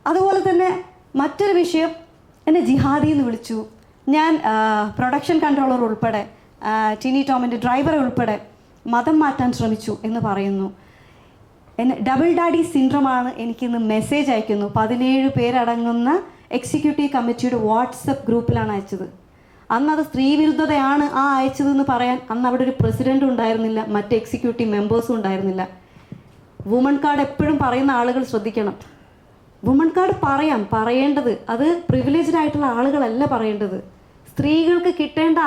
അതുപോലെ തന്നെ മറ്റൊരു വിഷയം, എന്നെ ജിഹാദി എന്ന് വിളിച്ചു. ഞാൻ പ്രൊഡക്ഷൻ കൺട്രോളർ ഉൾപ്പെടെ ടിനി ടോമിൻ്റെ ഡ്രൈവറെ ഉൾപ്പെടെ മതം മാറ്റാൻ ശ്രമിച്ചു എന്ന് പറയുന്നു. എന്നെ ഡബിൾ ഡാഡി സിൻഡ്രോമാണ് എനിക്കിന്ന് മെസ്സേജ് അയക്കുന്നു. 17 പേരടങ്ങുന്ന എക്സിക്യൂട്ടീവ് കമ്മിറ്റിയുടെ വാട്സപ്പ് ഗ്രൂപ്പിലാണ് അയച്ചത്. അന്നത് സ്ത്രീവിരുദ്ധതയാണ് അയച്ചതെന്ന് പറയാൻ അന്ന് അവിടെ ഒരു പ്രസിഡൻറ്റും ഉണ്ടായിരുന്നില്ല, മറ്റ് എക്സിക്യൂട്ടീവ് മെമ്പേഴ്സും ഉണ്ടായിരുന്നില്ല. വുമൺ കാർഡ് എപ്പോഴും പറയുന്ന ആളുകൾ ശ്രദ്ധിക്കണം. വുമൺ കാർഡ് പറയേണ്ടത് അത് പ്രിവിലേജ്ഡ് ആയിട്ടുള്ള ആളുകളല്ല പറയേണ്ടത്. സ്ത്രീകൾക്ക് കിട്ടേണ്ട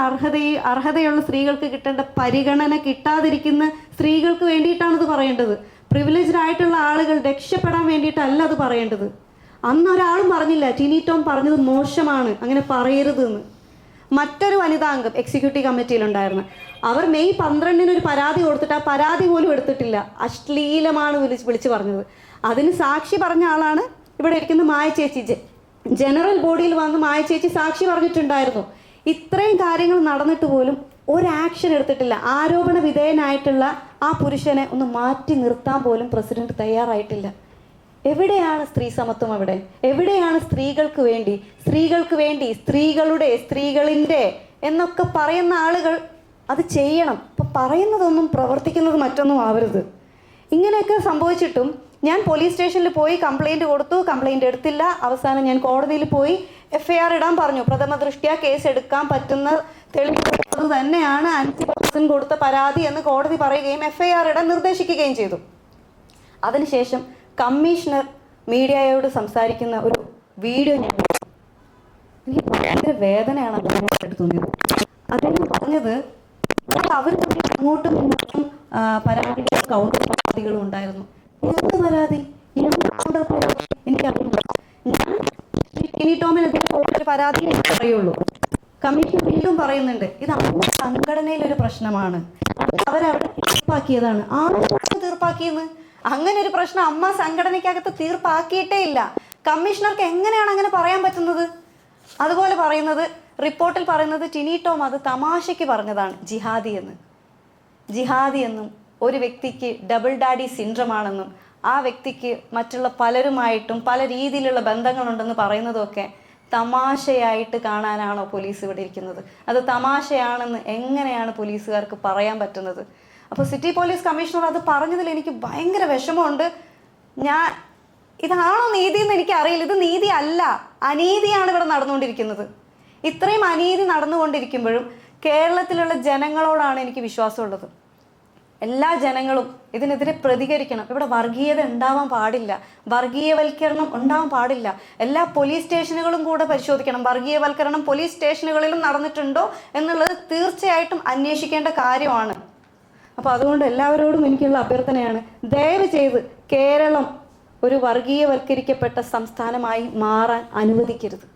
അർഹതയുള്ള സ്ത്രീകൾക്ക് കിട്ടേണ്ട പരിഗണന കിട്ടാതിരിക്കുന്ന സ്ത്രീകൾക്ക് വേണ്ടിയിട്ടാണ് ഇത് പറയേണ്ടത്. പ്രിവിലേജ്ഡ് ആയിട്ടുള്ള ആളുകൾ രക്ഷപ്പെടാൻ വേണ്ടിയിട്ടല്ല അത് പറയേണ്ടത്. അന്ന് ഒരാളും പറഞ്ഞില്ല ടിനി ടോം പറഞ്ഞത് മോശമാണ്, അങ്ങനെ പറയരുതെന്ന്. മറ്റൊരു വനിതാംഗം എക്സിക്യൂട്ടീവ് കമ്മിറ്റിയിലുണ്ടായിരുന്നു. അവർ മെയ് 12 ഒരു പരാതി കൊടുത്തിട്ട് ആ പരാതി പോലും എടുത്തിട്ടില്ല. അശ്ലീലമാണ് വിളിച്ച് പറഞ്ഞത്. അതിന് സാക്ഷി പറഞ്ഞ ആളാണ് ഇവിടെ ഇരിക്കുന്ന മായ ചേച്ചി. ജനറൽ ബോഡിയിൽ വന്ന് മായ ചേച്ചി സാക്ഷി പറഞ്ഞിട്ടുണ്ടായിരുന്നു. ഇത്രയും കാര്യങ്ങൾ നടന്നിട്ട് പോലും ഒരു ആക്ഷൻ എടുത്തിട്ടില്ല. ആരോപണ വിധേയനായിട്ടുള്ള ആ പുരുഷനെ ഒന്ന് മാറ്റി നിർത്താൻ പോലും പ്രസിഡന്റ് തയ്യാറായിട്ടില്ല. എവിടെയാണ് സ്ത്രീ സമത്വം? എവിടെയാണ് സ്ത്രീകൾക്ക് വേണ്ടി സ്ത്രീകളിൻ്റെ എന്നൊക്കെ പറയുന്ന ആളുകൾ അത് ചെയ്യണം. ഇപ്പം പറയുന്നതൊന്നും പ്രവർത്തിക്കുന്നത് മറ്റൊന്നും ആവരുത്. ഇങ്ങനെയൊക്കെ സംഭവിച്ചിട്ടും ഞാൻ പോലീസ് സ്റ്റേഷനിൽ പോയി കംപ്ലൈൻറ്റ് കൊടുത്തു. കംപ്ലൈൻറ്റ് എടുത്തില്ല. അവസാനം ഞാൻ കോടതിയിൽ പോയി FIR ഇടാൻ പറഞ്ഞു. പ്രഥമ ദൃഷ്ട്യാ കേസ് എടുക്കാൻ പറ്റുന്ന തെളിവ് തന്നെയാണ് 5% കൊടുത്ത പരാതി എന്ന് കോടതി പറയുകയും FIR ഇടാൻ നിർദ്ദേശിക്കുകയും ചെയ്തു. അതിനുശേഷം കമ്മീഷണർ മീഡിയയോട് സംസാരിക്കുന്ന ഒരു വീഡിയോ ഞാൻ എനിക്ക് ഭയങ്കര വേദനയാണ് അദ്ദേഹം തോന്നിയത്. അദ്ദേഹം പറഞ്ഞത് അവർ അങ്ങോട്ടും ഇങ്ങോട്ടും പരാതികളും കൗണ്ടർ പരാതികളും ഉണ്ടായിരുന്നു. എന്ത് പരാതി? എനിക്കറിയില്ല. ഞാൻ ടിനി ടോമിനെതിരെ ഒരു പരാതി എനിക്ക് പറയുള്ളൂ. കമ്മീഷൻ വീണ്ടും പറയുന്നുണ്ട് ഇത് സംഘടനയിലൊരു പ്രശ്നമാണ്, അവരവിടെ തീർപ്പാക്കിയതാണ്. തീർപ്പാക്കിയെന്ന് അങ്ങനെ ഒരു പ്രശ്നം അമ്മ സംഘടനയ്ക്കകത്ത് തീർപ്പാക്കിയിട്ടേ ഇല്ല. കമ്മീഷണർക്ക് എങ്ങനെയാണ് അങ്ങനെ പറയാൻ പറ്റുന്നത്? അതുപോലെ പറയുന്നത്, റിപ്പോർട്ടിൽ പറയുന്നത് ടിനി ടോം അത് തമാശയ്ക്ക് പറഞ്ഞതാണ് ജിഹാദി എന്നും ഒരു വ്യക്തിക്ക് ഡബിൾ ഡാഡി സിൻഡ്രോം ആണെന്നും ആ വ്യക്തിക്ക് മറ്റുള്ള പലരുമായിട്ടും പല രീതിയിലുള്ള ബന്ധങ്ങളുണ്ടെന്ന് പറയുന്നതൊക്കെ തമാശയായിട്ട് കാണാനാണോ പോലീസ് ഇവിടെ ഇരിക്കുന്നത്? അത് തമാശയാണെന്ന് എങ്ങനെയാണ് പോലീസുകാർക്ക് പറയാൻ പറ്റുന്നത്? അപ്പോൾ സിറ്റി പോലീസ് കമ്മീഷണർ അത് പറഞ്ഞതിൽ എനിക്ക് ഭയങ്കര വിഷമമുണ്ട്. ഇതാണോ നീതി എന്ന് എനിക്കറിയില്ല. ഇത് നീതി അല്ല, അനീതിയാണ് ഇവിടെ നടന്നുകൊണ്ടിരിക്കുന്നത്. ഇത്രയും അനീതി നടന്നുകൊണ്ടിരിക്കുമ്പോഴും കേരളത്തിലുള്ള ജനങ്ങളോടാണ് എനിക്ക് വിശ്വാസമുള്ളത്. എല്ലാ ജനങ്ങളും ഇതിനെതിരെ പ്രതികരിക്കണം. ഇവിടെ വർഗീയത ഉണ്ടാവാൻ പാടില്ല, വർഗീയവൽക്കരണം ഉണ്ടാവാൻ പാടില്ല. എല്ലാ പോലീസ് സ്റ്റേഷനുകളും കൂടെ പരിശോധിക്കണം. വർഗീയവൽക്കരണം പോലീസ് സ്റ്റേഷനുകളിലും നടന്നിട്ടുണ്ടോ എന്നുള്ളത് തീർച്ചയായിട്ടും അന്വേഷിക്കേണ്ട കാര്യമാണ്. അപ്പോൾ അതുകൊണ്ട് എല്ലാവരോടും എനിക്കുള്ള അഭ്യർത്ഥനയാണ്, ദയവ് ചെയ്ത് കേരളം ഒരു വർഗീയവൽക്കരിക്കപ്പെട്ട സംസ്ഥാനമായി മാറാൻ അനുവദിക്കരുത്.